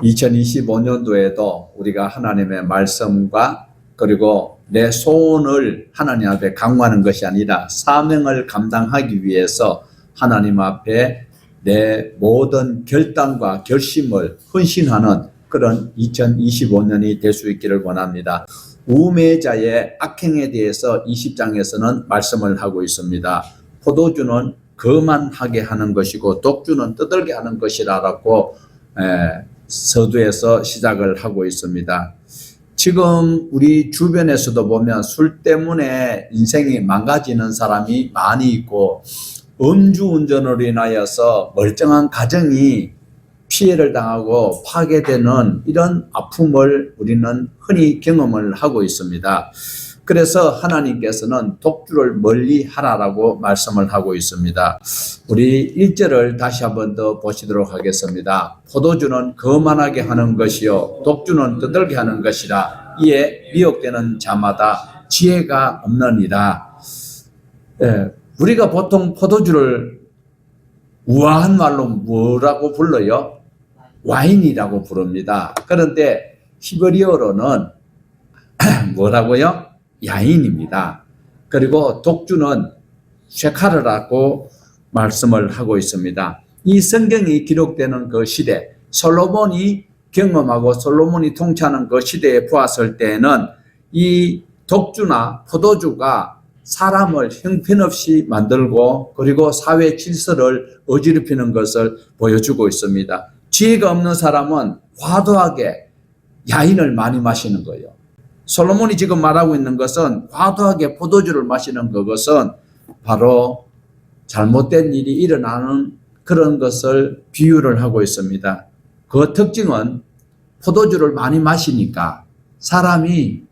2025년도에도 우리가 하나님의 말씀과 그리고 내 소원을 하나님 앞에 강구하는 것이 아니라 사명을 감당하기 위해서 하나님 앞에 내 모든 결단과 결심을 헌신하는 그런 2025년이 될 수 있기를 원합니다. 우매자의 악행에 대해서 20장에서는 말씀을 하고 있습니다. 포도주는 거만하게 하는 것이고 독주는 떠들게 하는 것이라고 서두에서 시작을 하고 있습니다. 지금 우리 주변에서도 보면 술 때문에 인생이 망가지는 사람이 많이 있고 음주운전으로 인하여서 멀쩡한 가정이 피해를 당하고 파괴되는 이런 아픔을 우리는 흔히 경험을 하고 있습니다. 그래서 하나님께서는 독주를 멀리 하라라고 말씀을 하고 있습니다. 우리 1절을 다시 한번 더 보시도록 하겠습니다. 포도주는 거만하게 하는 것이요 독주는 떠들게 하는 것이라. 이에 미혹되는 자마다 지혜가 없느니라. 우리가 보통 포도주를 우아한 말로 뭐라고 불러요? 와인이라고 부릅니다. 그런데 히브리어로는 뭐라고요? 야인입니다. 그리고 독주는 쉐카르라고 말씀을 하고 있습니다. 이 성경이 기록되는 그 시대, 솔로몬이 경험하고 솔로몬이 통치하는 그 시대에 보았을 때에는 이 독주나 포도주가 사람을 형편없이 만들고 그리고 사회 질서를 어지럽히는 것을 보여주고 있습니다. 지혜가 없는 사람은 과도하게 야인을 많이 마시는 거예요. 솔로몬이 지금 말하고 있는 것은 과도하게 포도주를 마시는 그것은 바로 잘못된 일이 일어나는 그런 것을 비유를 하고 있습니다. 그 특징은 포도주를 많이 마시니까 사람이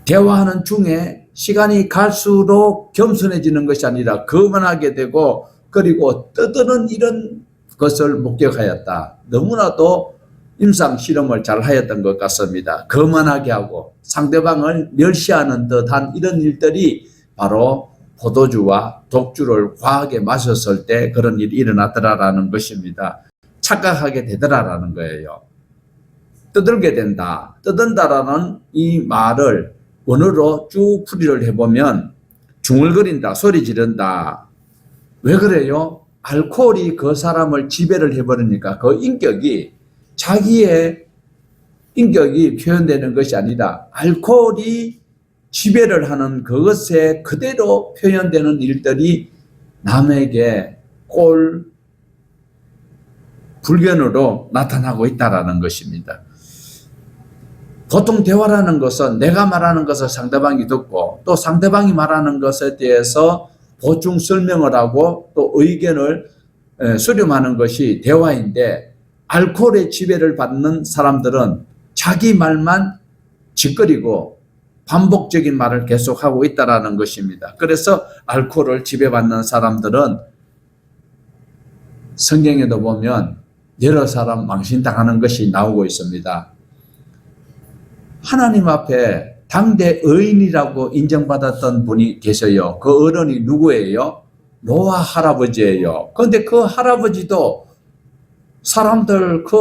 대화하는 중에 시간이 갈수록 겸손해지는 것이 아니라 거만하게 되고 그리고 떠드는 이런 것을 목격하였다. 너무나도 임상 실험을 잘 하였던 것 같습니다. 거만하게 하고 상대방을 멸시하는 듯한 이런 일들이 바로 포도주와 독주를 과하게 마셨을 때 그런 일이 일어나더라라는 것입니다. 착각하게 되더라라는 거예요. 떠들게 된다. 떠든다라는 이 말을 원어로 쭉 풀이를 해보면 중얼거린다, 소리 지른다. 왜 그래요? 알코올이 그 사람을 지배를 해버리니까 그 인격이 자기의 인격이 표현되는 것이 아니라 알코올이 지배를 하는 그것에 그대로 표현되는 일들이 남에게 꼴 불견으로 나타나고 있다는 것입니다. 보통 대화라는 것은 내가 말하는 것을 상대방이 듣고 또 상대방이 말하는 것에 대해서 보충 설명을 하고 또 의견을 수렴하는 것이 대화인데 알코올의 지배를 받는 사람들은 자기 말만 짓거리고 반복적인 말을 계속하고 있다는 것입니다. 그래서 알코올을 지배받는 사람들은 성경에도 보면 여러 사람 망신당하는 것이 나오고 있습니다. 하나님 앞에 당대 의인이라고 인정받았던 분이 계셔요. 그 어른이 누구예요? 노아 할아버지예요. 그런데 그 할아버지도 사람들 그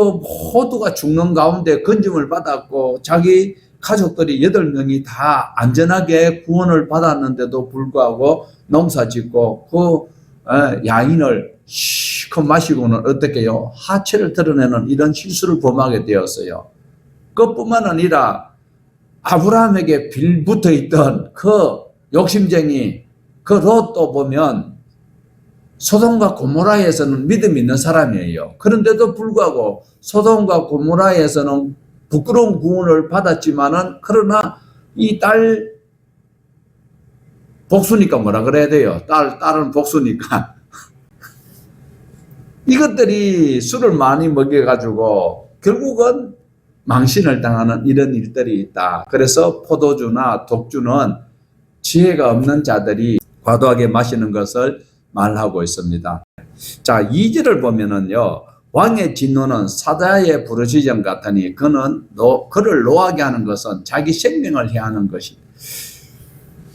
모두가 죽는 가운데 건짐을 받았고 자기 가족들이 8명이 다 안전하게 구원을 받았는데도 불구하고 농사 짓고 그 야인을 실컷 마시고는 어떻게 해요? 하체를 드러내는 이런 실수를 범하게 되었어요. 그뿐만 아니라 아브라함에게 빌붙어 있던 그 욕심쟁이 그 롯도 보면 소돔과 고모라에서는 믿음 있는 사람이에요. 그런데도 불구하고 소돔과 고모라에서는 부끄러운 구원을 받았지만은 그러나 이 딸 복수니까 뭐라 그래야 돼요? 딸은 복수니까 이것들이 술을 많이 먹여가지고 결국은 망신을 당하는 이런 일들이 있다. 그래서 포도주나 독주는 지혜가 없는 자들이 과도하게 마시는 것을 말하고 있습니다. 자, 2절을 보면은요, 왕의 진노는 사자의 부르짖음 같으니 그를 노하게 하는 것은 자기 생명을 해하는 것이.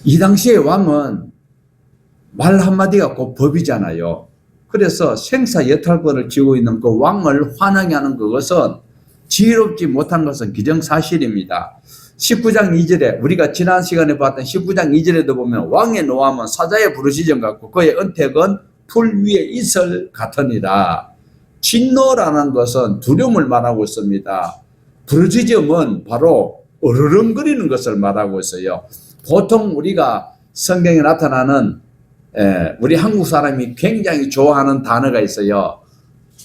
이 당시에 왕은 말 한마디가 곧 법이잖아요. 그래서 생사 여탈권을 쥐고 있는 그 왕을 환하게 하는 그것은 지혜롭지 못한 것은 기정사실입니다. 19장 2절에 우리가 지난 시간에 봤던 19장 2절에도 보면 왕의 노함은 사자의 부르짖음 같고 그의 은택은 풀 위에 이슬 같으니라. 진노라는 것은 두려움을 말하고 있습니다. 부르짖음은 바로 으르렁거리는 것을 말하고 있어요. 보통 우리가 성경에 나타나는 우리 한국 사람이 굉장히 좋아하는 단어가 있어요.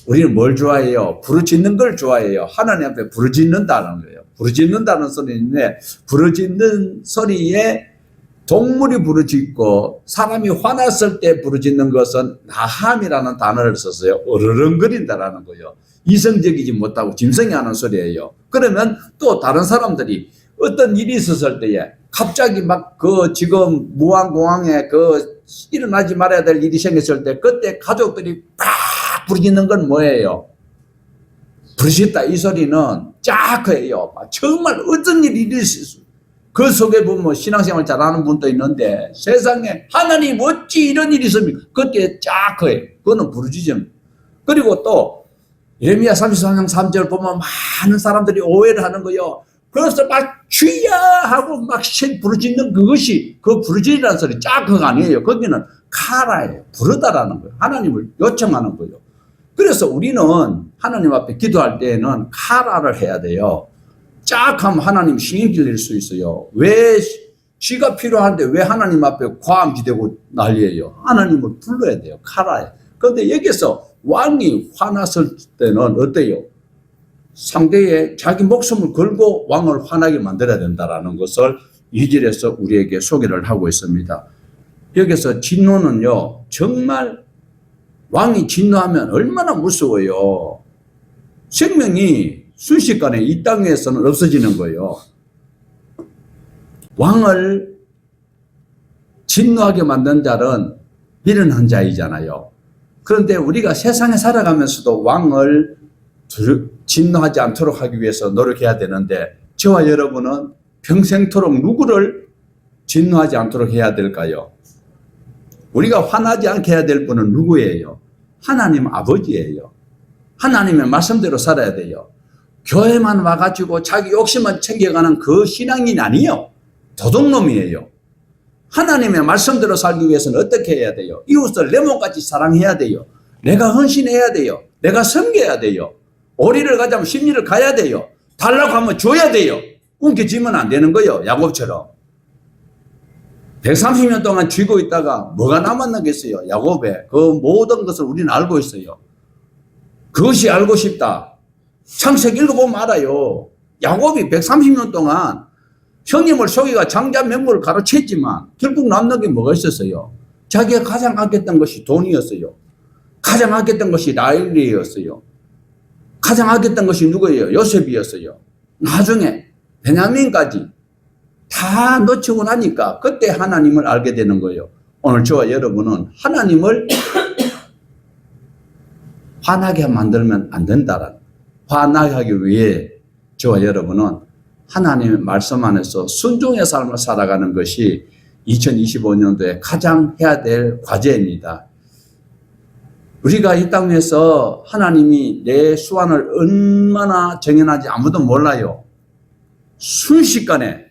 우리는 뭘 좋아해요? 부르짖는 걸 좋아해요. 하나님 앞에 부르짖는다는 거예요. 부르짖는다는 소리인데 부르짖는 소리에 동물이 부르짖고 사람이 화났을 때 부르짖는 것은 나함이라는 단어를 썼어요. 으르렁거린다라는 거예요. 이성적이지 못하고 짐승이 하는 소리예요. 그러면 또 다른 사람들이 어떤 일이 있었을 때에 갑자기 막 지금 무안공항에 일어나지 말아야 될 일이 생겼을 때 그때 가족들이 막 부르짖는 건 뭐예요? 부르짖다 이 소리는 짜크예요. 정말 어떤 일이 있었어요. 그 속에 보면 신앙생활 잘하는 분도 있는데 세상에 하나님 어찌 이런 일이 있습니까? 그때 짜크예요. 그거는 부르짖음. 그리고 또 예레미야 33장 3절 보면 많은 사람들이 오해를 하는 거예요. 그래서 막 주야 하고 막 부르짖는 그것이 그 부르짖으라는 소리 짜크가 아니에요. 거기는 카라예요. 부르다라는 거예요. 하나님을 요청하는 거예요. 그래서 우리는 하나님 앞에 기도할 때에는 카라를 해야 돼요. 짝하면 하나님 신경 질릴 수 있어요. 왜 쥐가 필요한데 왜 하나님 앞에 과음 기대고 난리예요. 하나님을 불러야 돼요. 카라에. 그런데 여기서 왕이 화났을 때는 어때요? 상대에 자기 목숨을 걸고 왕을 화나게 만들어야 된다는 것을 2절에서 우리에게 소개를 하고 있습니다. 여기서 진노는요, 정말 왕이 진노하면 얼마나 무서워요. 생명이 순식간에 이 땅에서는 없어지는 거예요. 왕을 진노하게 만든 자는 미련한 자이잖아요. 그런데 우리가 세상에 살아가면서도 왕을 진노하지 않도록 하기 위해서 노력해야 되는데 저와 여러분은 평생토록 누구를 진노하지 않도록 해야 될까요? 우리가 화나지 않게 해야 될 분은 누구예요? 하나님 아버지예요. 하나님의 말씀대로 살아야 돼요. 교회만 와가지고 자기 욕심만 챙겨가는 그 신앙인이 아니에요. 도둑놈이에요. 하나님의 말씀대로 살기 위해서는 어떻게 해야 돼요? 이웃을 내 몸같이 사랑해야 돼요. 내가 헌신해야 돼요. 내가 섬겨야 돼요. 오리를 가자면 십리를 가야 돼요. 달라고 하면 줘야 돼요. 움켜쥐면 안 되는 거예요. 야곱처럼. 130년 동안 쥐고 있다가 뭐가 남았겠어요? 야곱에. 그 모든 것을 우리는 알고 있어요. 그것이 알고 싶다. 창세기 읽어보면 알아요. 야곱이 130년 동안 형님을 속이가 장자 명목을 가로챘지만 결국 남는 게 뭐가 있었어요? 자기가 가장 아꼈던 것이 돈이었어요. 가장 아꼈던 것이 라헬이었어요. 가장 아꼈던 것이 누구예요? 요셉이었어요. 나중에 베냐민까지 다 놓치고 나니까 그때 하나님을 알게 되는 거예요. 오늘 저와 여러분은 하나님을 화나게 만들면 안 된다라는, 화나게 하기 위해 저와 여러분은 하나님의 말씀 안에서 순종의 삶을 살아가는 것이 2025년도에 가장 해야 될 과제입니다. 우리가 이 땅에서 하나님이 내 수완을 얼마나 정연하지 아무도 몰라요. 순식간에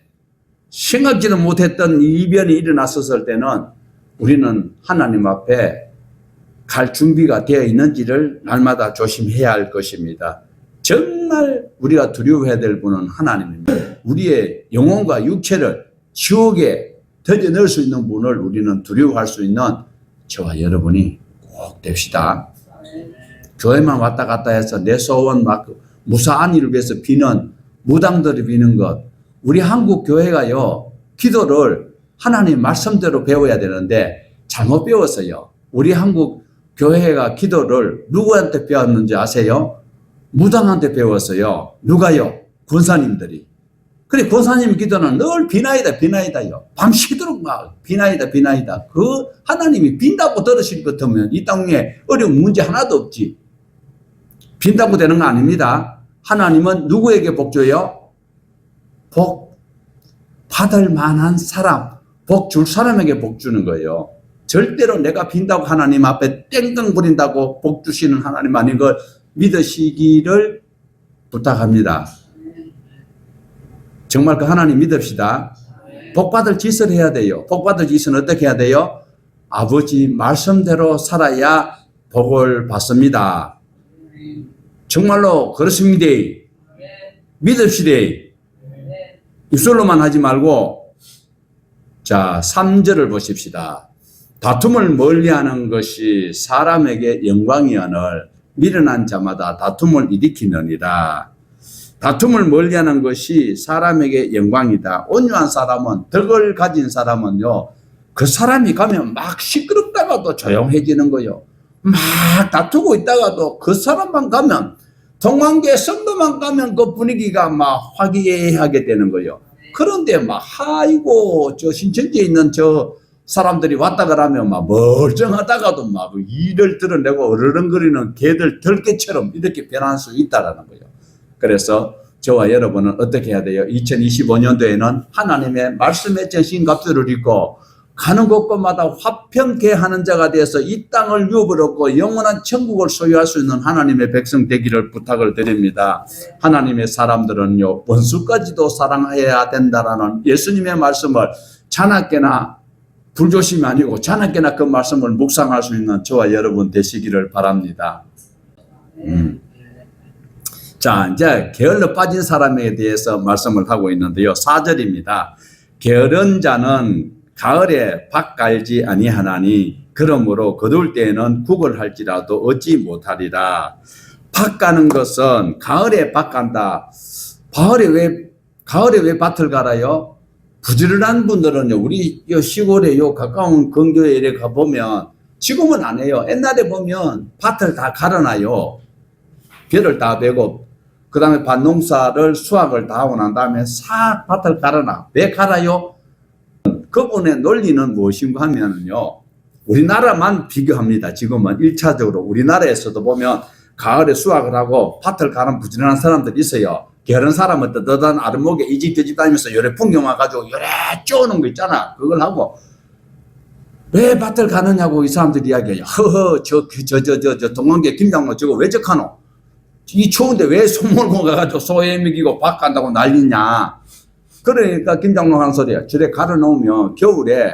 생각지도 못했던 이변이 일어났었을 때는 우리는 하나님 앞에 갈 준비가 되어 있는지를 날마다 조심해야 할 것입니다. 정말 우리가 두려워해야 될 분은 하나님입니다. 우리의 영혼과 육체를 지옥에 던져 넣을 수 있는 분을 우리는 두려워할 수 있는 저와 여러분이 꼭 됩시다. 교회만 왔다 갔다 해서 내 소원 막 무사한 일을 위해서 비는 무당들이 비는 것. 우리 한국 교회가요, 기도를 하나님 말씀대로 배워야 되는데 잘못 배웠어요. 우리 한국 교회가 기도를 누구한테 배웠는지 아세요? 무당한테 배웠어요. 누가요? 권사님들이. 그래, 권사님 기도는 늘 비나이다, 비나이다요. 밤새도록 막 비나이다, 비나이다. 그 하나님이 빈다고 들으실 것 같으면 이 땅에 어려운 문제 하나도 없지. 빈다고 되는 거 아닙니다. 하나님은 누구에게 복 줘요? 복 받을 만한 사람, 복 줄 사람에게 복 주는 거예요. 절대로 내가 빈다고 하나님 앞에 땡깡 부린다고 복 주시는 하나님 아닌 걸 믿으시기를 부탁합니다. 정말 그 하나님 믿읍시다. 복받을 짓을 해야 돼요. 복받을 짓은 어떻게 해야 돼요? 아버지 말씀대로 살아야 복을 받습니다. 정말로 그렇습니다. 믿읍시다. 입술로만 하지 말고. 자, 3절을 보십시다. 다툼을 멀리하는 것이 사람에게 영광이오늘 미련한 자마다 다툼을 일으키느니라. 다툼을 멀리하는 것이 사람에게 영광이다. 온유한 사람은, 덕을 가진 사람은요, 그 사람이 가면 막 시끄럽다가도 조용해지는 거요. 막 다투고 있다가도 그 사람만 가면, 동안교회 성도만 가면 그 분위기가 막 화기애애하게 되는 거요. 그런데 막 아이고 저 신천지에 있는 저 사람들이 왔다 그러면 막 멀쩡하다가도 막 이를 드러내고 어르렁거리는 개들 들개처럼 이렇게 변할 수 있다라는 거예요. 그래서 저와 여러분은 어떻게 해야 돼요? 2025년도에는 하나님의 말씀의 전신갑주를 입고 가는 곳곳마다 화평케 하는 자가 되어서 이 땅을 유업을 얻고 영원한 천국을 소유할 수 있는 하나님의 백성 되기를 부탁을 드립니다. 하나님의 사람들은요, 원수까지도 사랑해야 된다라는 예수님의 말씀을 자나깨나 불조심이 아니고 자나깨나 그 말씀을 묵상할 수 있는 저와 여러분 되시기를 바랍니다. 자, 이제 게을러 빠진 사람에 대해서 말씀을 하고 있는데요. 4절입니다. 게으른 자는 가을에 밭 갈지 아니하나니 그러므로 거둘 때에는 국을 할지라도 얻지 못하리라. 밭 가는 것은 가을에 밭 간다. 가을에 왜 밭을 갈아요? 부지런한 분들은요, 우리 요 시골에 요 가까운 근교에 이렇게 가보면 지금은 안 해요. 옛날에 보면 밭을 다 갈아놔요. 벼를 다 베고 그 다음에 밭농사를 수확을 다 하고 난 다음에 싹 밭을 갈아놔. 왜 갈아요? 그분의 논리는 무엇인가 하면요, 우리나라만 비교합니다. 지금은 1차적으로 우리나라에서도 보면 가을에 수확을 하고 밭을 가는 부지런한 사람들이 있어요. 게으른 사람은 뜨뜻한 아랫목에 이 집 저 집 다니면서 요래 풍경 와가지고 요래 쪼는 거 있잖아. 그걸 하고 왜 밭을 가느냐고 이 사람들이 이야기해요. 허허 저 동원계 김장로 저거 왜 적하노? 이 추운데 왜 손 몰고 가가지고 소에 먹이고 밭 간다고 난리냐. 그러니까 김장로 하는 소리야. 저래 갈아 놓으면 겨울에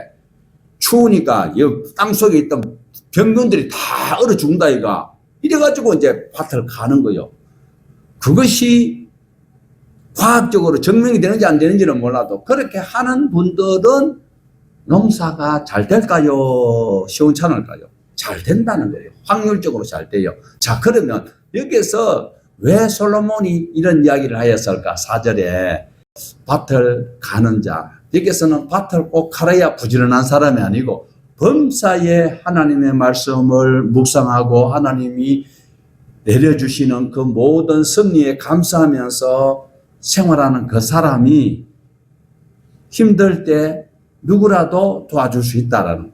추우니까 땅 속에 있던 병균들이 다 얼어 죽는다 이가. 이래가지고 이제 밭을 가는 거요. 그것이 과학적으로 증명이 되는지 안 되는지는 몰라도 그렇게 하는 분들은 농사가 잘 될까요? 시원찮을까요? 잘 된다는 거예요. 확률적으로 잘 돼요. 자, 그러면 여기서 왜 솔로몬이 이런 이야기를 하였을까? 4절에 밭을 가는 자. 여기서는 밭을 꼭 갈아야 부지런한 사람이 아니고 범사에 하나님의 말씀을 묵상하고 하나님이 내려주시는 그 모든 섭리에 감사하면서 생활하는 그 사람이 힘들 때 누구라도 도와줄 수 있다라는,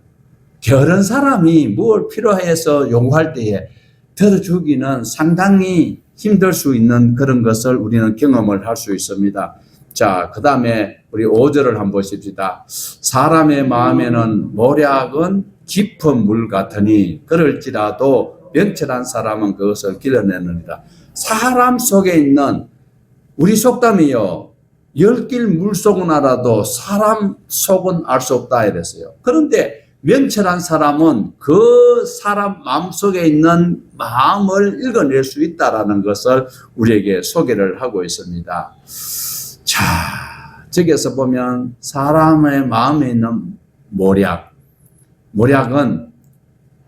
게으른 사람이 뭘 필요해서 요구할 때에 들어주기는 상당히 힘들 수 있는 그런 것을 우리는 경험을 할 수 있습니다. 자, 그 다음에 우리 5절을 한번 보십시다. 사람의 마음에는 모략은 깊은 물 같으니 그럴지라도 명철한 사람은 그것을 길러내느니라. 사람 속에 있는, 우리 속담이요, 10길 물속은 알아도 사람 속은 알 수 없다 이랬어요. 그런데 명철한 사람은 그 사람 마음속에 있는 마음을 읽어낼 수 있다라는 것을 우리에게 소개를 하고 있습니다. 자, 저기에서 보면 사람의 마음에 있는 모략은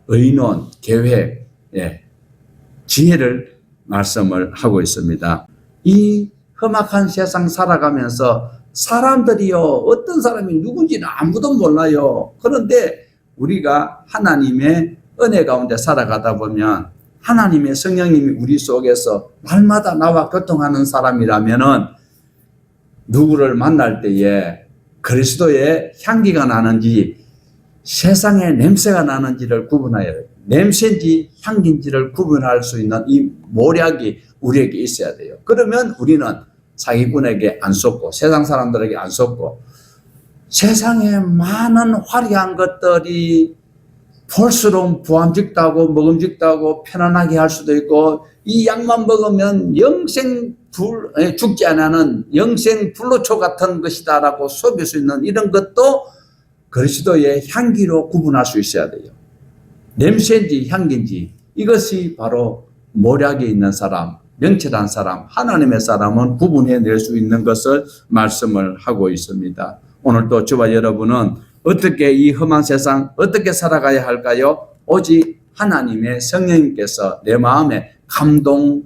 의논, 계획, 지혜를 말씀을 하고 있습니다. 이 험악한 세상 살아가면서 사람들이요, 어떤 사람이 누군지는 아무도 몰라요. 그런데 우리가 하나님의 은혜 가운데 살아가다 보면 하나님의 성령님이 우리 속에서 날마다 나와 교통하는 사람이라면은 누구를 만날 때에 그리스도의 향기가 나는지 세상의 냄새가 나는지를 구분하여, 냄새인지 향기인지를 구분할 수 있는 이 모략이 우리에게 있어야 돼요. 그러면 우리는 사기꾼에게 안 속고 세상 사람들에게 안 속고 세상에 많은 화려한 것들이 볼수록 부함직도 먹음직도 편안하게 할 수도 있고, 이 약만 먹으면 죽지 않는 영생 불로초 같은 것이다라고 속일 수 있는 이런 것도 그리스도의 향기로 구분할 수 있어야 돼요. 냄새인지 향기인지 이것이 바로 모략에 있는 사람, 명철한 사람, 하나님의 사람은 구분해낼 수 있는 것을 말씀을 하고 있습니다. 오늘 또 저와 여러분은 어떻게 이 험한 세상 어떻게 살아가야 할까요? 오직 하나님의 성령님께서 내 마음에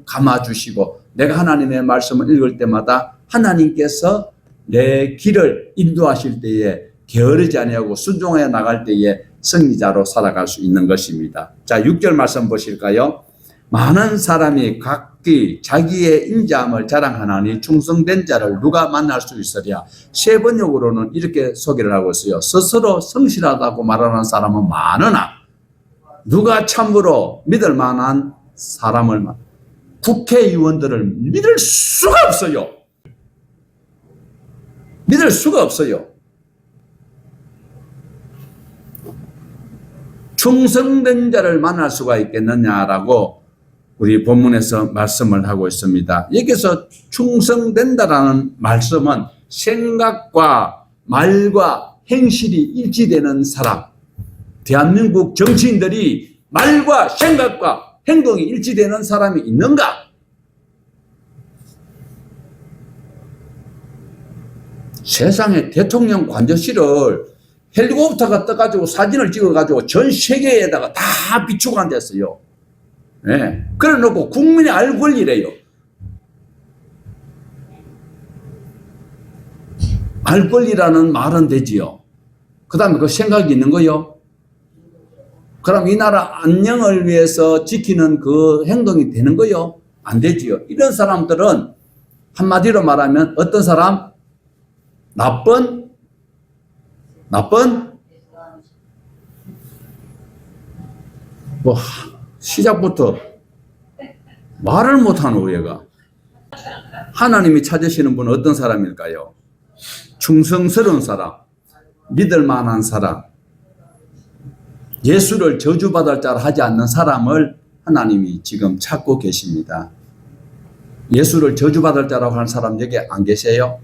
감아주시고 내가 하나님의 말씀을 읽을 때마다 하나님께서 내 길을 인도하실 때에 게으르지 아니하고 순종해 나갈 때에 승리자로 살아갈 수 있는 것입니다. 자, 6절 말씀 보실까요? 많은 사람이 각기 자기의 인자함을 자랑하나니 충성된 자를 누가 만날 수 있으랴. 세 번역으로는 이렇게 소개를 하고 있어요. 스스로 성실하다고 말하는 사람은 많으나 누가 참으로 믿을 만한 사람을 국회의원들을 믿을 수가 없어요. 믿을 수가 없어요. 충성된 자를 만날 수가 있겠느냐라고 우리 본문에서 말씀을 하고 있습니다. 여기서 충성된다라는 말씀은 생각과 말과 행실이 일치되는 사람, 대한민국 정치인들이 말과 생각과 행동이 일치되는 사람이 있는가? 세상에 대통령 관저실을 헬리콥터가 떠가지고 사진을 찍어가지고 전 세계에다가 다 비추고 앉았어요. 네. 그래 놓고 국민이 알 권리래요. 알 권리라는 말은 되지요. 그 다음에 그 생각이 있는 거요. 그럼 이 나라 안녕을 위해서 지키는 그 행동이 되는 거요? 안 되지요. 이런 사람들은 한마디로 말하면 어떤 사람? 나쁜 뭐 시작부터 말을 못하는 얘가. 하나님이 찾으시는 분은 어떤 사람일까요? 충성스러운 사람, 믿을 만한 사람, 예수를 저주받을 자로 하지 않는 사람을 하나님이 지금 찾고 계십니다. 예수를 저주받을 자라고 하는 사람 여기 안 계세요?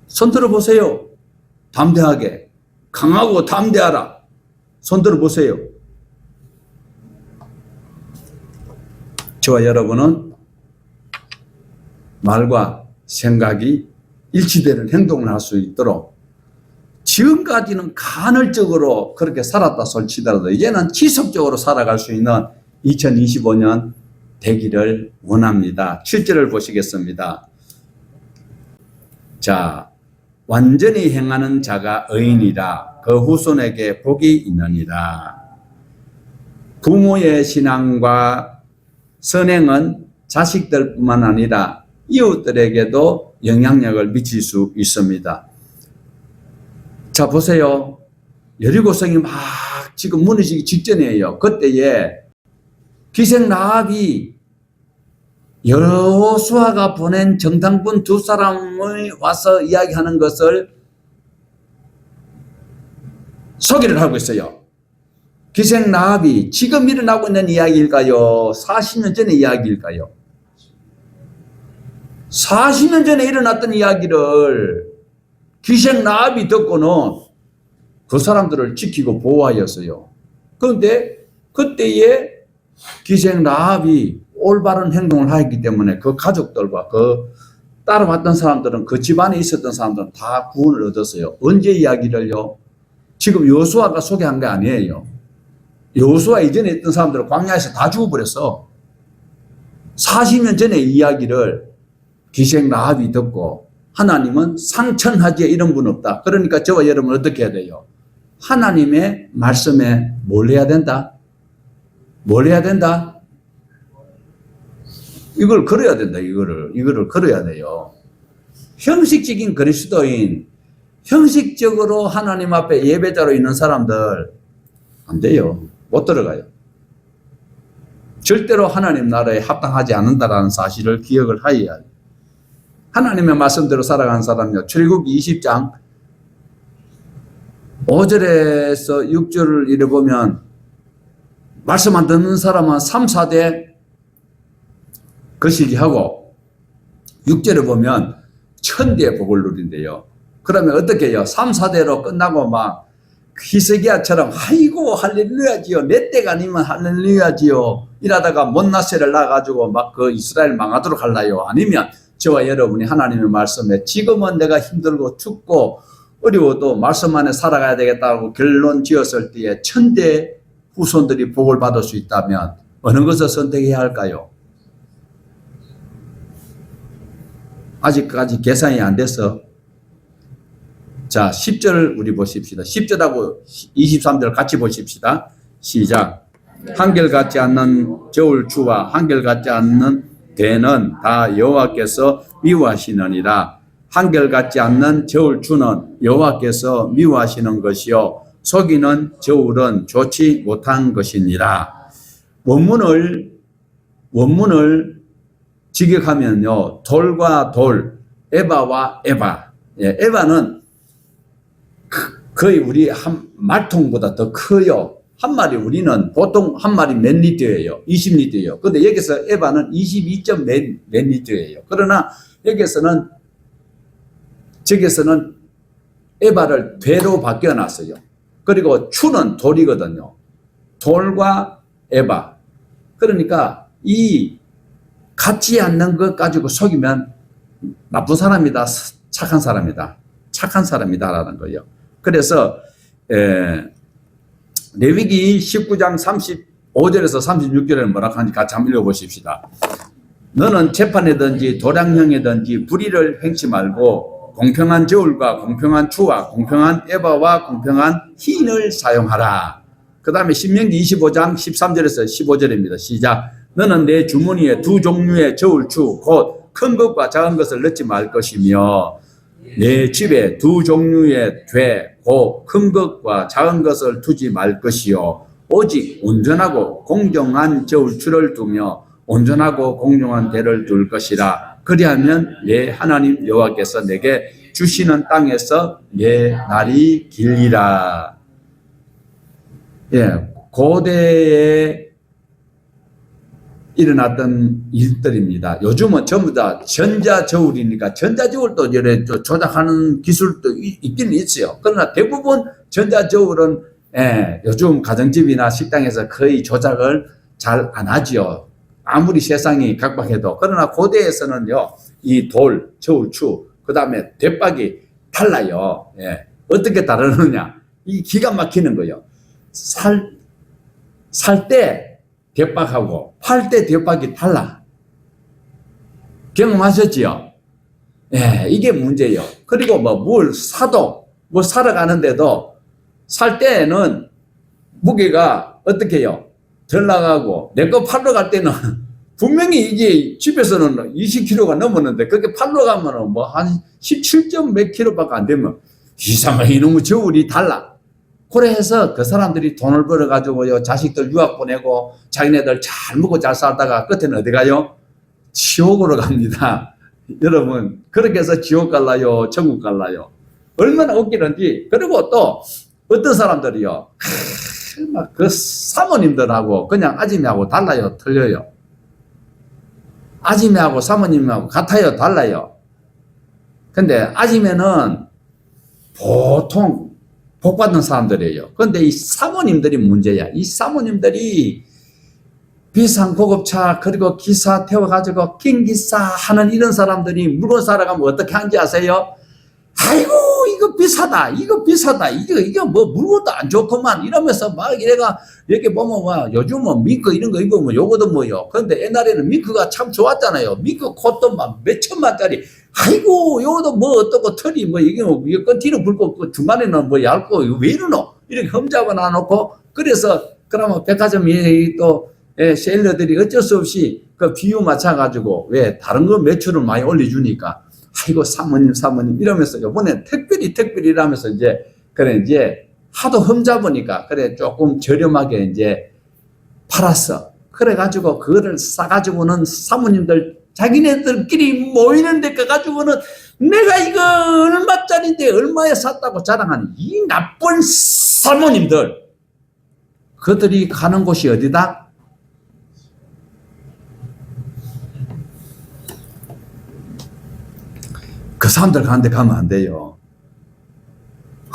손 들어보세요. 담대하게 강하고 담대하라. 손 들어보세요. 저와 여러분은 말과 생각이 일치되는 행동을 할 수 있도록 지금까지는 간헐적으로 그렇게 살았다 솔치더라도 이제는 지속적으로 살아갈 수 있는 2025년 되기를 원합니다. 7절을 보시겠습니다. 자, 완전히 행하는 자가 의인이라 그 후손에게 복이 있느니라. 부모의 신앙과 선행은 자식들뿐만 아니라 이웃들에게도 영향력을 미칠 수 있습니다. 자, 보세요. 여리고성이 막 지금 무너지기 직전이에요. 그때에 기생 라합이 여호수아가 보낸 정탐꾼 두 사람이 와서 이야기하는 것을 소개를 하고 있어요. 기생 라합이 지금 일어나고 있는 이야기일까요? 40년 전의 이야기일까요? 40년 전에 일어났던 이야기를 기생 라합이 듣고는 그 사람들을 지키고 보호하였어요. 그런데 그때에 기생 라합이 올바른 행동을 하였기 때문에 그 가족들과 그 따라왔던 사람들은 그 집안에 있었던 사람들은 다 구원을 얻었어요. 언제 이야기를요? 지금 여호수아가 소개한 게 아니에요. 여호수아 이전에 있던 사람들은 광야에서 다 죽어버렸어. 40년 전의 이야기를 기생 라합이 듣고 하나님은 상천하지에 이런 분 없다. 그러니까 저와 여러분 어떻게 해야 돼요? 하나님의 말씀에 뭘 해야 된다? 뭘 해야 된다? 이걸 걸어야 된다. 이거를 걸어야 돼요. 형식적인 그리스도인, 형식적으로 하나님 앞에 예배자로 있는 사람들 안 돼요. 못 들어가요. 절대로 하나님 나라에 합당하지 않는다라는 사실을 기억을 하여야 해요. 하나님의 말씀대로 살아가는 사람요. 출애굽기 20장 5절에서 6절을 읽어보면 말씀 안 듣는 사람은 3, 4대 거시기하고 6절에 보면 천대의 복을 누린대요. 그러면 어떻게 해요? 3, 4대로 끝나고 막 히스기야처럼 아이고 할렐루야지요. 내 때가 아니면 할렐루야지요. 이러다가 못나세를 낳아가지고 막 그 이스라엘 망하도록 할라요. 아니면 저와 여러분이 하나님의 말씀에 지금은 내가 힘들고 춥고 어려워도 말씀 안에 살아가야 되겠다고 결론 지었을 때에 천대 후손들이 복을 받을 수 있다면 어느 것을 선택해야 할까요? 아직까지 계산이 안 돼서 자 10절 우리 보십시다. 10절하고 23절 같이 보십시다. 시작. 한결같지 않는 저울 추와 한결같지 않는 대는 다 여호와께서 미워하시느니라. 한결같지 않는 저울 추는 여호와께서 미워하시는 것이요 속이는 저울은 좋지 못한 것이니라. 원문을 직역하면요 돌과 돌, 에바와 에바. 예, 에바는 거의 우리 한 말통보다 더 커요. 한 마리 우리는 보통 한 마리 몇 리터예요? 20리터예요. 근데 여기서 에바는 22점 몇 리터예요. 그러나 저기서는 에바를 배로 바뀌어놨어요. 그리고 추는 돌이거든요. 돌과 에바. 그러니까 이 같지 않는 것 가지고 속이면 나쁜 사람이다, 착한 사람이다, 착한 사람이다라는 거예요. 그래서 레위기 19장 35절에서 36절에는 뭐라고 하는지 같이 한번 읽어보십시다. 너는 재판이든지 도량형이든지 불의를 행치 말고 공평한 저울과 공평한 추와 공평한 에바와 공평한 흰을 사용하라. 그 다음에 신명기 25장 13절에서 15절입니다. 시작. 너는 내 주머니에 두 종류의 저울추 곧 큰 것과 작은 것을 넣지 말 것이며 내 집에 두 종류의 돼 곧 큰 것과 작은 것을 두지 말 것이요 오직 온전하고 공정한 저울추를 두며 온전하고 공정한 대를 둘 것이라. 그리하면 내 하나님 여호와께서 내게 주시는 땅에서 내 날이 길리라. 예, 고대에 일어났던 일들입니다. 요즘은 전부 다 전자저울이니까 전자저울도 이래 조작하는 기술도 있기는 있어요. 그러나 대부분 전자저울은 요즘 가정집이나 식당에서 거의 조작을 잘 안 하지요. 아무리 세상이 각박해도. 그러나 고대에서는요, 이 돌, 저울추, 그 다음에 대박이 달라요. 예. 어떻게 다르느냐? 이 기가 막히는 거예요. 살 때 대박하고 팔 때 대박이 달라. 경험하셨지요? 예, 이게 문제예요. 그리고 뭘 사도, 뭐 사러 가는데도 살 때는 무게가 어떻게 해요? 덜 나가고, 내 거 팔러 갈 때는 분명히 이게 집에서는 20kg가 넘었는데, 그렇게 팔러 가면은 뭐 한 17점 몇 킬로밖에 안 되면 이상하게 이놈의 저울이 달라. 그래 해서 그 사람들이 돈을 벌어가지고요, 자식들 유학 보내고 자기네들 잘 먹고 잘 살다가 끝에는 어디 가요? 지옥으로 갑니다. 여러분, 그렇게 해서 지옥 갈라요? 천국 갈라요? 얼마나 웃기는지. 그리고 또 어떤 사람들이요, 막 그 사모님들하고 그냥 아지매하고 달라요? 틀려요? 아지매하고 사모님하고 같아요? 달라요? 근데 아지매는 보통 복받는 사람들이에요. 그런데 이 사모님들이 문제야. 이 사모님들이 비싼 고급차 그리고 기사 태워가지고 킹기사 하는 이런 사람들이 물건 사러 가면 어떻게 하는지 아세요? 아이고 이거 비싸다, 이거 비싸다, 이거 뭐 물건도 안 좋구만 이러면서 막 이래가 이렇게 보면 와 요즘은 밍크 이런 거 입으면 요거도 뭐요. 그런데 옛날에는 밍크가 참 좋았잖아요. 밍크 콧도 막 몇 천만짜리. 아이고 요것도 뭐 어떻고 털이 뭐 이게 뭐 끈티로 붉고 그 중간에는 뭐 얇고 이거 왜 이러노? 이렇게 흠잡아 놔놓고 그래서 그러면 백화점이 또 셀러들이 어쩔 수 없이 그 비유 맞춰가지고 왜 다른 거 매출을 많이 올려주니까 아이고 사모님 이러면서 이번에 특별히 이러면서 이제 하도 흠잡으니까 그래 조금 저렴하게 이제 팔았어. 그래가지고 그거를 싸가지고는 사모님들 자기네들끼리 모이는 데 가가지고는 내가 이거 얼마짜리인데 얼마에 샀다고 자랑하는 이 나쁜 사모님들. 그들이 가는 곳이 어디다? 그 사람들 가는 데 가면 안 돼요.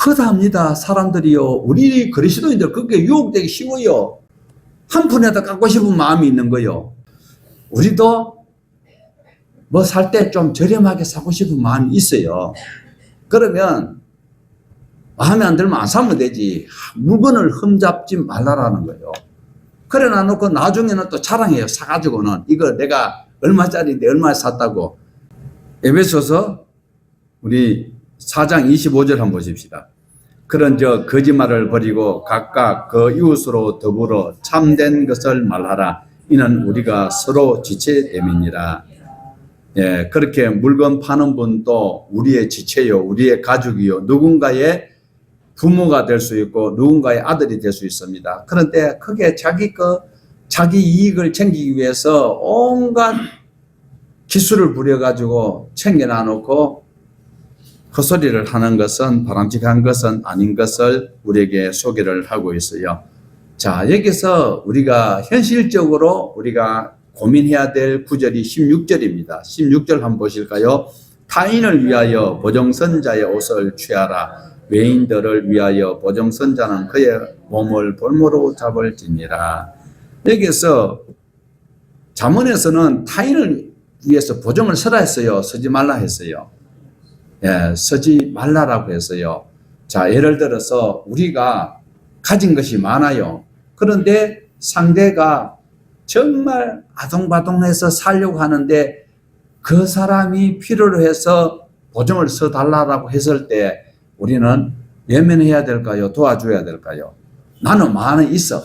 허다합니다. 사람들이요. 우리 그리스도인들 그게 유혹되기 쉬워요. 한 푼에다 갖고 싶은 마음이 있는 거요. 우리도 뭐 살 때 좀 저렴하게 사고 싶은 마음이 있어요. 그러면 마음에 안 들면 안 사면 되지. 물건을 흠잡지 말라라는 거예요. 그래 놔놓고 나중에는 또 자랑해요. 사가지고는 이거 내가 얼마짜리인데 얼마에 샀다고. 에베소서 우리 4장 25절 한번 보십시다. 그런즉 거짓말을 버리고 각각 그 이웃으로 더불어 참된 것을 말하라. 이는 우리가 서로 지체됨이니라. 예, 그렇게 물건 파는 분도 우리의 지체요, 우리의 가족이요, 누군가의 부모가 될 수 있고 누군가의 아들이 될 수 있습니다. 그런데 그게 자기 이익을 챙기기 위해서 온갖 기술을 부려가지고 챙겨놔 놓고 헛소리를 하는 것은 바람직한 것은 아닌 것을 우리에게 소개를 하고 있어요. 자, 여기서 우리가 현실적으로 우리가 고민해야 될 구절이 16절입니다. 16절 한번 보실까요? 타인을 위하여 보정선자의 옷을 취하라. 외인들을 위하여 보정선자는 그의 몸을 볼모로 잡을지니라. 여기서 잠언에서는 타인을 위해서 보정을 서라 했어요. 서지 말라 했어요. 예, 서지 말라라고 했어요. 자, 예를 들어서 우리가 가진 것이 많아요. 그런데 상대가 정말 아동바동해서 살려고 하는데 그 사람이 필요로 해서 보정을 서달라고 했을 때 우리는 외면해야 될까요? 도와줘야 될까요? 나는 많이 있어.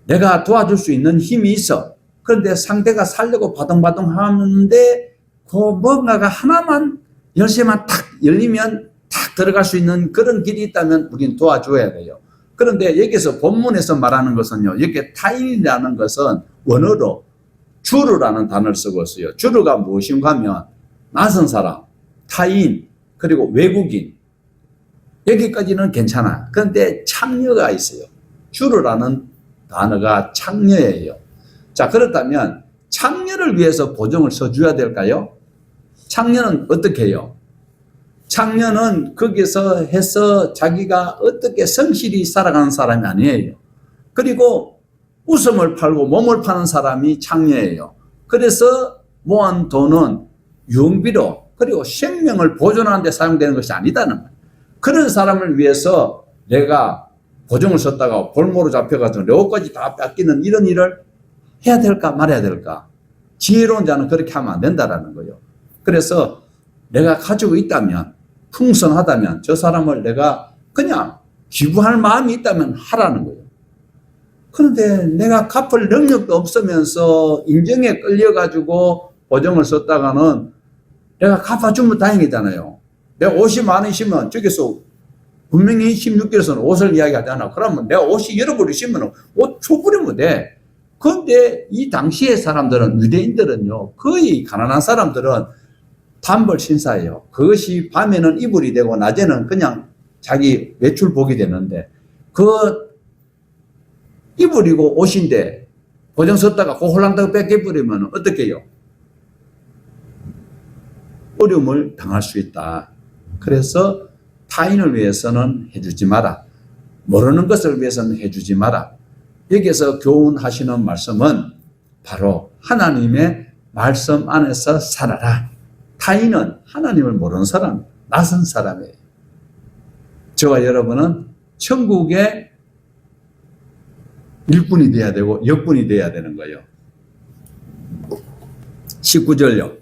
내가 도와줄 수 있는 힘이 있어. 그런데 상대가 살려고 바동바동 하는데 그 뭔가가 하나만 열쇠만 탁 열리면 탁 들어갈 수 있는 그런 길이 있다면 우리는 도와줘야 돼요. 그런데 여기서 본문에서 말하는 것은요. 여기 타인이라는 것은 원어로 주르라는 단어를 쓰고 있어요. 주르가 무엇인가 하면 낯선 사람, 타인, 그리고 외국인. 여기까지는 괜찮아. 그런데 창녀가 있어요. 주르라는 단어가 창녀예요. 자, 그렇다면 창녀를 위해서 보정을 서줘야 될까요? 창녀는 어떻게 해요? 창녀는 거기서 해서 자기가 어떻게 성실히 살아가는 사람이 아니에요. 그리고 웃음을 팔고 몸을 파는 사람이 창녀예요. 그래서 모은 돈은 유흥비로 그리고 생명을 보존하는 데 사용되는 것이 아니다는 거예요. 그런 사람을 위해서 내가 보정을 썼다가 볼모로 잡혀가지고 려까지 다 뺏기는 이런 일을 해야 될까 말아야 될까? 지혜로운 자는 그렇게 하면 안 된다라는 거예요. 그래서 내가 가지고 있다면 풍성하다면 저 사람을 내가 그냥 기부할 마음이 있다면 하라는 거예요. 그런데 내가 갚을 능력도 없으면서 인정에 끌려가지고 보정을 썼다가는 내가 갚아주면 다행이잖아요. 내가 옷이 많으시면 저기서 분명히 16절에서는 옷을 이야기하잖아. 그러면 내가 옷이 여러 벌 있으면 옷 줘버리면 돼. 그런데 이 당시의 사람들은, 유대인들은요, 거의 가난한 사람들은 단벌 신사예요. 그것이 밤에는 이불이 되고 낮에는 그냥 자기 외출복이 되는데 그 이불이고 옷인데 보정 썼다가 그 홀랑다가 뺏겨버리면 어떻게 해요? 어려움을 당할 수 있다. 그래서 타인을 위해서는 해주지 마라. 모르는 것을 위해서는 해주지 마라. 여기에서 교훈하시는 말씀은 바로 하나님의 말씀 안에서 살아라. 타인은 하나님을 모르는 사람, 낯선 사람이에요. 저와 여러분은 천국의 일꾼이 되어야 되고 역군이 되어야 되는 거예요. 19절요.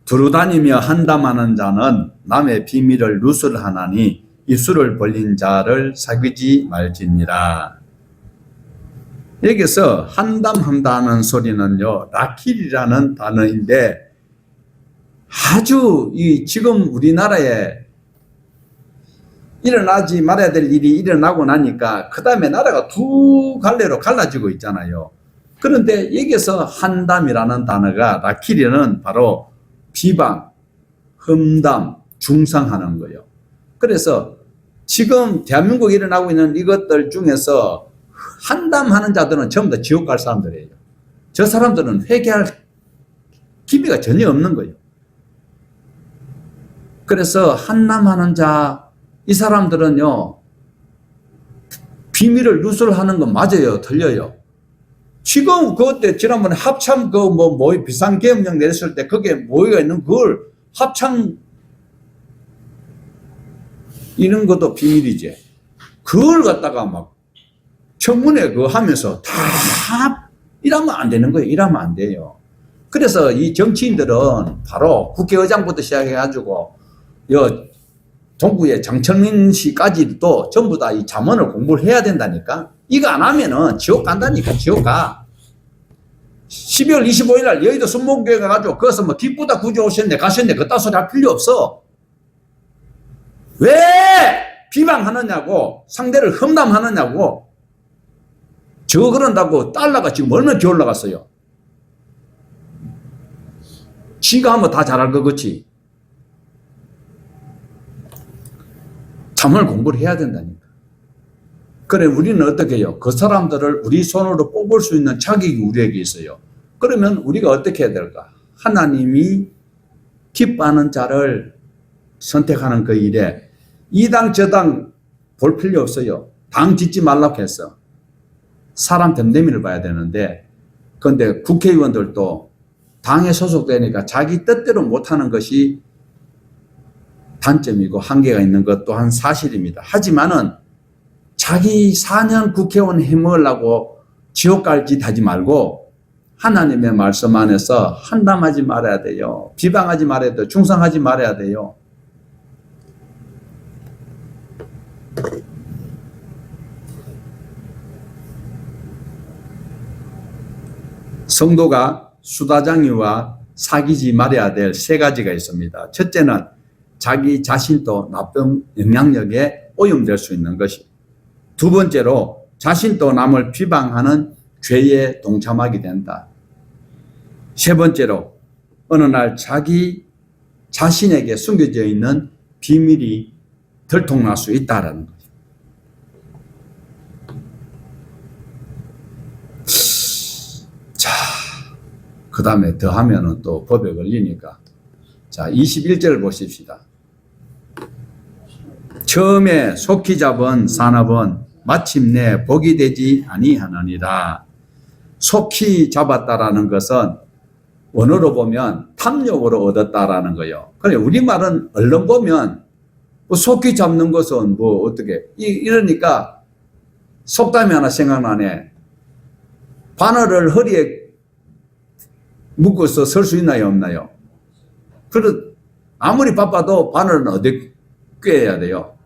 두루다니며 한담하는 자는 남의 비밀을 누설하나니 입술을 벌린 자를 사귀지 말지니라. 여기서 한담한다는 소리는요, 라킬이라는 단어인데 아주 지금 우리나라에 일어나지 말아야 될 일이 일어나고 나니까 그 다음에 나라가 두 갈래로 갈라지고 있잖아요. 그런데 여기서 한담이라는 단어가 라킬이는 바로 비방, 험담, 중상하는 거예요. 그래서 지금 대한민국에 일어나고 있는 이것들 중에서 한담하는 자들은 전부 다 지옥 갈 사람들이에요. 저 사람들은 회개할 기미가 전혀 없는 거예요. 그래서 한담하는 자, 이 사람들은요, 비밀을 누설하는 건 맞아요, 틀려요. 지금 그때 지난번에 합참 비상계엄령 내렸을 때 거기에 모여가 있는 그걸 합참 이런 것도 비밀이지. 그걸 갖다가 막 청문회 그거 하면서 다 이러면 안 되는 거예요. 이러면 안 돼요. 그래서 이 정치인들은 바로 국회의장부터 시작해가지고 동구의 장철민 씨까지도 전부 다 이 잠언을 공부를 해야 된다니까. 이거 안 하면은 지옥 간다니까. 지옥 가. 12월 25일 날 여의도 순복교회 가가지고 거기서 뭐 기쁘다 구주 오셨네 가셨네 그딴 소리 할 필요 없어. 왜 비방하느냐고, 상대를 험담하느냐고. 저거 그런다고 달러가 지금 얼마나 기어 올라갔어요. 지가 하면 다 잘할 것 같지. 잠을 공부를 해야 된다니까. 그래 우리는 어떻게 해요? 그 사람들을 우리 손으로 뽑을 수 있는 자격이 우리에게 있어요. 그러면 우리가 어떻게 해야 될까? 하나님이 기뻐하는 자를 선택하는 그 일에 이 당 저 당 볼 필요 없어요. 당 짓지 말라고 했어. 사람 됨됨이를 봐야 되는데, 그런데 국회의원들도 당에 소속되니까 자기 뜻대로 못하는 것이 단점이고 한계가 있는 것 또한 사실입니다. 하지만은 자기 4년 국회의원 해먹으려고 지옥 갈 짓 하지 말고 하나님의 말씀 안에서 한담하지 말아야 돼요. 비방하지 말아야 돼요. 중상하지 말아야 돼요. 성도가 수다장이와 사귀지 말아야 될 3가지가 있습니다. 첫째는 자기 자신도 나쁜 영향력에 오염될 수 있는 것이. 두 번째로 자신도 남을 비방하는 죄에 동참하게 된다. 세 번째로 어느 날 자기 자신에게 숨겨져 있는 비밀이 들통날 수 있다는 거죠. 자, 그 다음에 더 하면은 또 법에 걸리니까. 자, 21절 보십시다. 처음에 속히 잡은 산업은 마침내 복이 되지 아니하느니라. 속히 잡았다라는 것은 원어로 보면 탐욕으로 얻었다라는 거예요. 그래 우리말은 얼른 보면 속히 잡는 것은 어떻게 이러니까 속담이 하나 생각나네. 바늘을 허리에 묶어서 설 수 있나요 없나요? 아무리 바빠도 바늘은 어디 꿰야 돼요.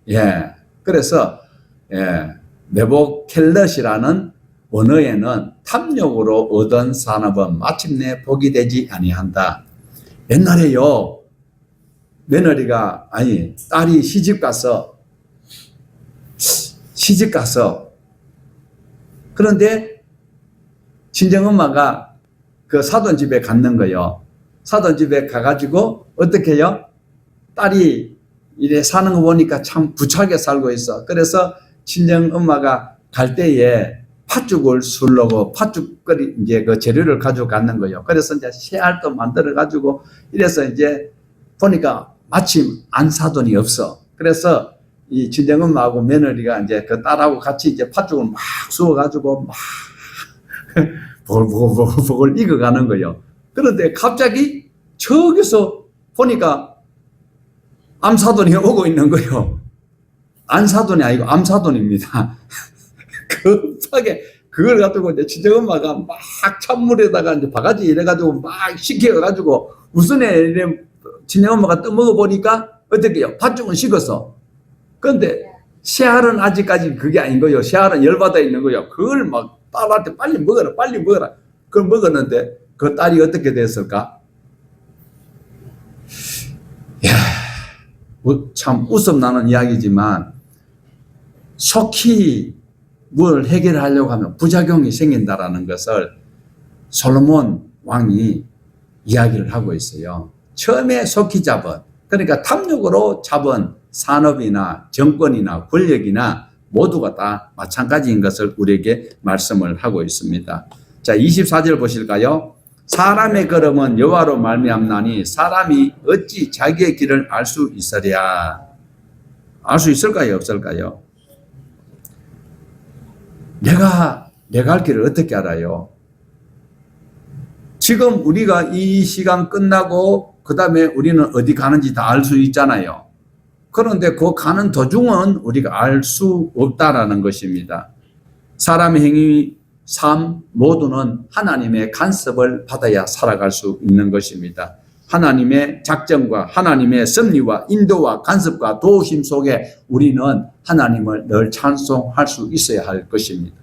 예. 그래서 네부캘럿이라는 원어에는 탐욕으로 얻은 산업은 마침내 복이 되지 아니한다. 옛날에요, 딸이 시집 가서 그런데 친정엄마가 그 사돈집에 갔는 거예요. 사돈집에 가가지고 어떻게 해요? 딸이 이래 사는 거 보니까 참 부차게 살고 있어. 그래서 친정엄마가 갈 때에 팥죽을 술려고 팥죽거리 이제 그 재료를 가지고 갔는 거예요. 그래서 이제 씨알도 만들어 가지고 이래서 이제 보니까 마침 안 사돈이 없어. 그래서 이 친정엄마하고 며느리가 이제 그 딸하고 같이 이제 팥죽을 막 수어 가지고 막 보글보글 익어가는 거예요. 그런데 갑자기 저기서 보니까 암사돈이 오고 있는 거예요. 안사돈이 아니고 암사돈입니다. 급하게 그걸 가지고 이제 친정엄마가 막 찬물에다가 이제 바가지 이래가지고 막 식혀가지고 우선에 친정엄마가 떠먹어 보니까 어떻게 해요? 팥죽은 식었어. 그런데 씨알은 아직까지 그게 아닌 거예요. 씨알은 열받아 있는 거예요. 그걸 막 딸한테 빨리 먹어라, 빨리 먹어라. 그걸 먹었는데 그 딸이 어떻게 됐을까? 이야, 참 웃음 나는 이야기지만 속히 뭘 해결하려고 하면 부작용이 생긴다라는 것을 솔로몬 왕이 이야기를 하고 있어요. 처음에 속히 잡은, 그러니까 탐욕으로 잡은 산업이나 정권이나 권력이나 모두가 다 마찬가지인 것을 우리에게 말씀을 하고 있습니다. 자, 24절 보실까요? 사람의 걸음은 여호와로 말미암나니 사람이 어찌 자기의 길을 알 수 있으랴. 알 수 있을까요? 없을까요? 내가 내 갈 길을 어떻게 알아요? 지금 우리가 이 시간 끝나고 그 다음에 우리는 어디 가는지 다 알 수 있잖아요. 그런데 그 가는 도중은 우리가 알 수 없다라는 것입니다. 사람의 행위, 삶 모두는 하나님의 간섭을 받아야 살아갈 수 있는 것입니다. 하나님의 작정과 하나님의 섭리와 인도와 간섭과 도우심 속에 우리는 하나님을 늘 찬송할 수 있어야 할 것입니다.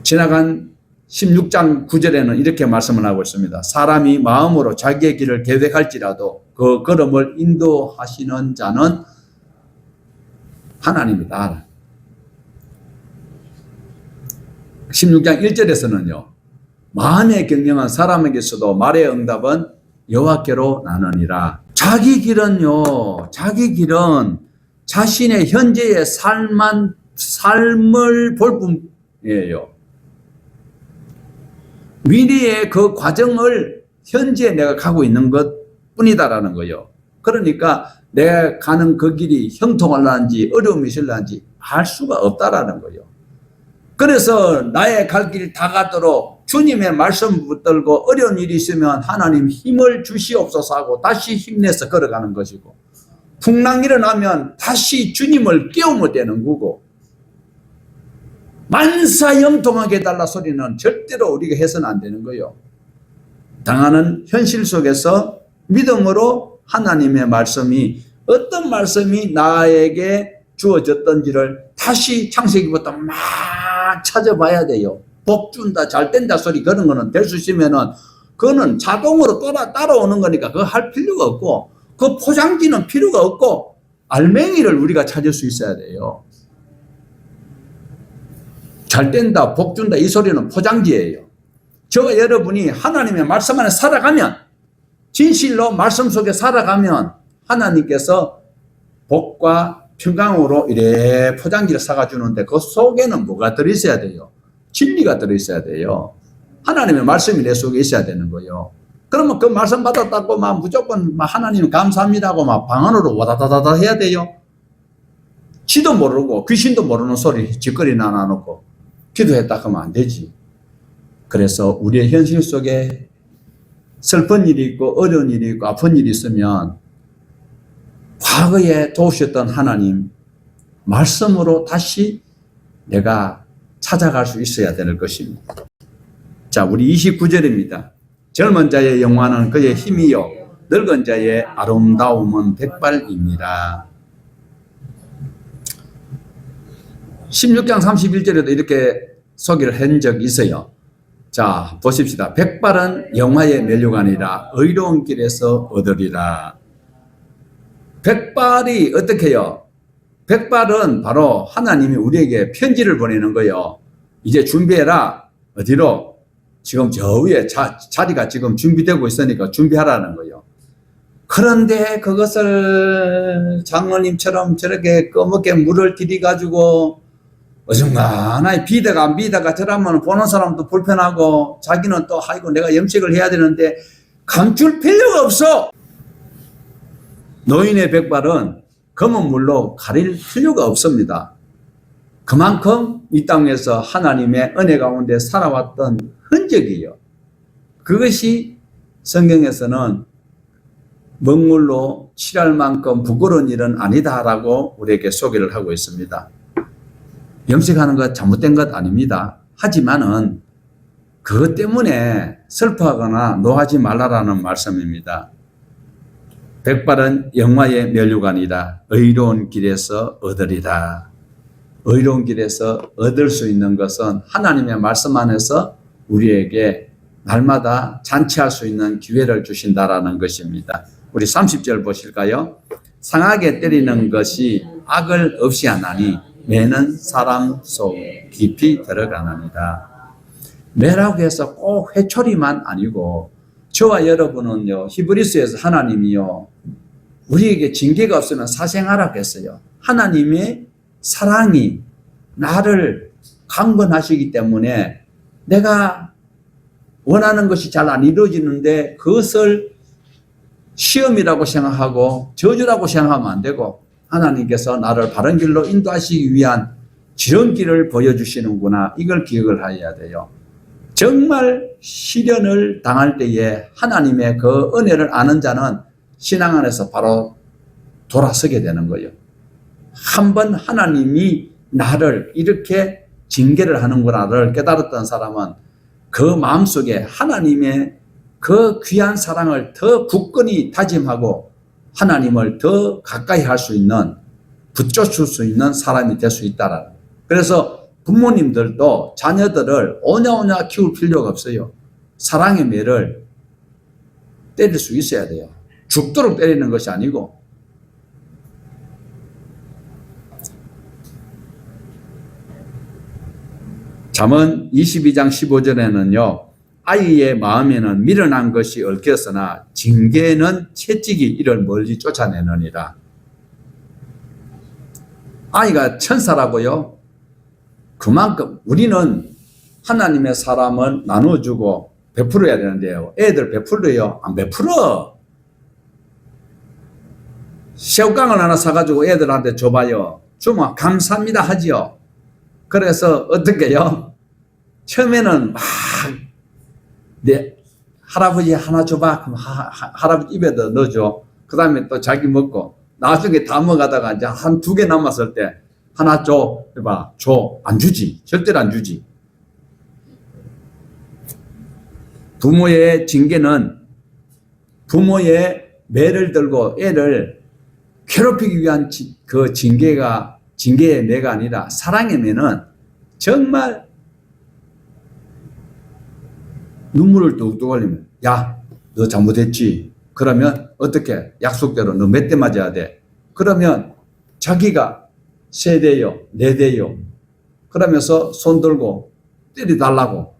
지나간 16장 9절에는 이렇게 말씀을 하고 있습니다. 사람이 마음으로 자기의 길을 계획할지라도 그 걸음을 인도하시는 자는 하나님이다. 16장 1절에서는요. 마음의 경영은 사람에게서도 말의 응답은 여호와께로 나느니라. 자기 길은요. 자기 길은 자신의 현재의 삶을 볼 뿐이에요. 미래의 그 과정을 현재 내가 가고 있는 것 뿐이다라는 거예요. 그러니까 내가 가는 그 길이 형통할런지 어려움이 있을런지 알 수가 없다라는 거예요. 그래서 나의 갈 길 다 가도록 주님의 말씀 붙들고 어려운 일이 있으면 하나님 힘을 주시옵소서 하고 다시 힘내서 걸어가는 것이고, 풍랑 일어나면 다시 주님을 깨우면 되는 거고, 만사형통하게 해달라 소리는 절대로 우리가 해서는 안 되는 거예요. 당하는 현실 속에서 믿음으로 하나님의 말씀이 어떤 말씀이 나에게 주어졌던지를 다시 창세기부터 막 찾아봐야 돼요. 복 준다, 잘 된다 소리 그런 거는 될 수 있으면은 그거는 자동으로 따라오는 거니까 그거 할 필요가 없고, 그 포장지는 필요가 없고, 알맹이를 우리가 찾을 수 있어야 돼요. 잘 된다, 복 준다 이 소리는 포장지예요. 저와 여러분이 하나님의 말씀 안에 살아가면, 진실로 말씀 속에 살아가면 하나님께서 복과 평강으로 이래 포장지를 사가주는데 그 속에는 뭐가 들어있어야 돼요? 진리가 들어있어야 돼요. 하나님의 말씀이 내 속에 있어야 되는 거예요. 그러면 그 말씀 받았다고 막 무조건 막 하나님 감사합니다고 막 방 안으로 와다다다다 해야 돼요? 지도 모르고 귀신도 모르는 소리 짓거리나 나놓고 기도했다 하면 안 되지. 그래서 우리의 현실 속에 슬픈 일이 있고 어려운 일이 있고 아픈 일이 있으면 과거에 도우셨던 하나님 말씀으로 다시 내가 찾아갈 수 있어야 되는 것입니다. 자, 우리 29절입니다. 젊은 자의 영화는 그의 힘이요 늙은 자의 아름다움은 백발입니다. 16장 31절에도 이렇게 소개를 한 적이 있어요. 자, 보십시다. 백발은 영화의 면류관이라 의로운 길에서 얻으리라. 백발이 어떻게 해요? 백발은 바로 하나님이 우리에게 편지를 보내는 거예요. 이제 준비해라. 어디로? 지금 저 위에 자리가 지금 준비되고 있으니까 준비하라는 거예요. 그런데 그것을 장로님처럼 저렇게 꺼멓게 물을 들이가지고 어중간하게 비다가 안 비다가 저러면 보는 사람도 불편하고 자기는 또 아이고 내가 염색을 해야 되는데 감출 필요가 없어. 노인의 백발은 검은 물로 가릴 필요가 없습니다. 그만큼 이 땅에서 하나님의 은혜 가운데 살아왔던 흔적이에요. 그것이 성경에서는 먹물로 칠할 만큼 부끄러운 일은 아니다라고 우리에게 소개를 하고 있습니다. 염색하는 것 잘못된 것 아닙니다. 하지만은 그것 때문에 슬퍼하거나 노하지 말라라는 말씀입니다. 백발은 영화의 면류관이라 의로운 길에서 얻으리라. 의로운 길에서 얻을 수 있는 것은 하나님의 말씀 안에서 우리에게 날마다 잔치할 수 있는 기회를 주신다라는 것입니다. 우리 30절 보실까요? 상하게 때리는 것이 악을 없이 하나니 매는 사람 속 깊이 들어가나니다. 매라고 해서 꼭 회초리만 아니고 저와 여러분은요 히브리서에서 하나님이요 우리에게 징계가 없으면 사생하라겠어요. 하나님의 사랑이 나를 강권하시기 때문에 내가 원하는 것이 잘 안 이루어지는데 그것을 시험이라고 생각하고 저주라고 생각하면 안 되고 하나님께서 나를 바른 길로 인도하시기 위한 지름길을 보여주시는구나. 이걸 기억을 해야 돼요. 정말 시련을 당할 때에 하나님의 그 은혜를 아는 자는 신앙 안에서 바로 돌아서게 되는 거예요. 한번 하나님이 나를 이렇게 징계를 하는구나를 깨달았던 사람은 그 마음속에 하나님의 그 귀한 사랑을 더 굳건히 다짐하고 하나님을 더 가까이 할 수 있는, 붙여줄 수 있는 사람이 될 수 있다라는 거예요. 그래서 부모님들도 자녀들을 오냐오냐 키울 필요가 없어요. 사랑의 매를 때릴 수 있어야 돼요. 죽도록 때리는 것이 아니고. 잠언 22장 15절에는요. 아이의 마음에는 미련한 것이 얽혔으나 징계는 채찍이 이를 멀리 쫓아내느니라. 아이가 천사라고요. 그만큼 우리는 하나님의 사람을 나눠주고 베풀어야 되는데요. 애들 베풀어요? 안 베풀어. 새우깡을 하나 사가지고 애들한테 줘봐요. 주면 감사합니다 하지요. 그래서 어떻게 해요? 처음에는 막 네, 할아버지 하나 줘봐. 그럼 할아버지 입에다 넣어줘. 그 다음에 또 자기 먹고 나중에 다 먹어가다가 이제 한 2개 남았을 때 하나 줘. 해봐. 줘. 안 주지. 절대로 안 주지. 부모의 징계는 부모의 매를 들고 애를 괴롭히기 위한 그 징계의 매가 아니라 사랑의 매는 정말 눈물을 뚝뚝 흘리면 야, 너 잘못했지. 그러면 어떻게? 약속대로 너 몇 대 맞아야 돼. 그러면 자기가 3대요, 4대요. 그러면서 손 들고 때려달라고.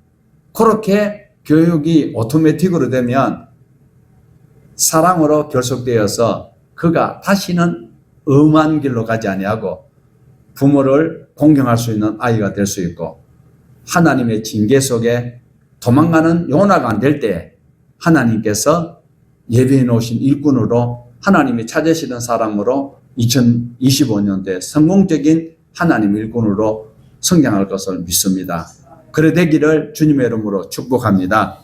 그렇게 교육이 오토매틱으로 되면 사랑으로 결속되어서 그가 다시는 엄한 길로 가지 아니하고 부모를 공경할 수 있는 아이가 될 수 있고 하나님의 징계 속에 도망가는 요나가 안 될 때 하나님께서 예비해 놓으신 일꾼으로 하나님이 찾으시는 사람으로 2025년도에 성공적인 하나님 일꾼으로 성장할 것을 믿습니다. 그래 되기를 주님의 이름으로 축복합니다.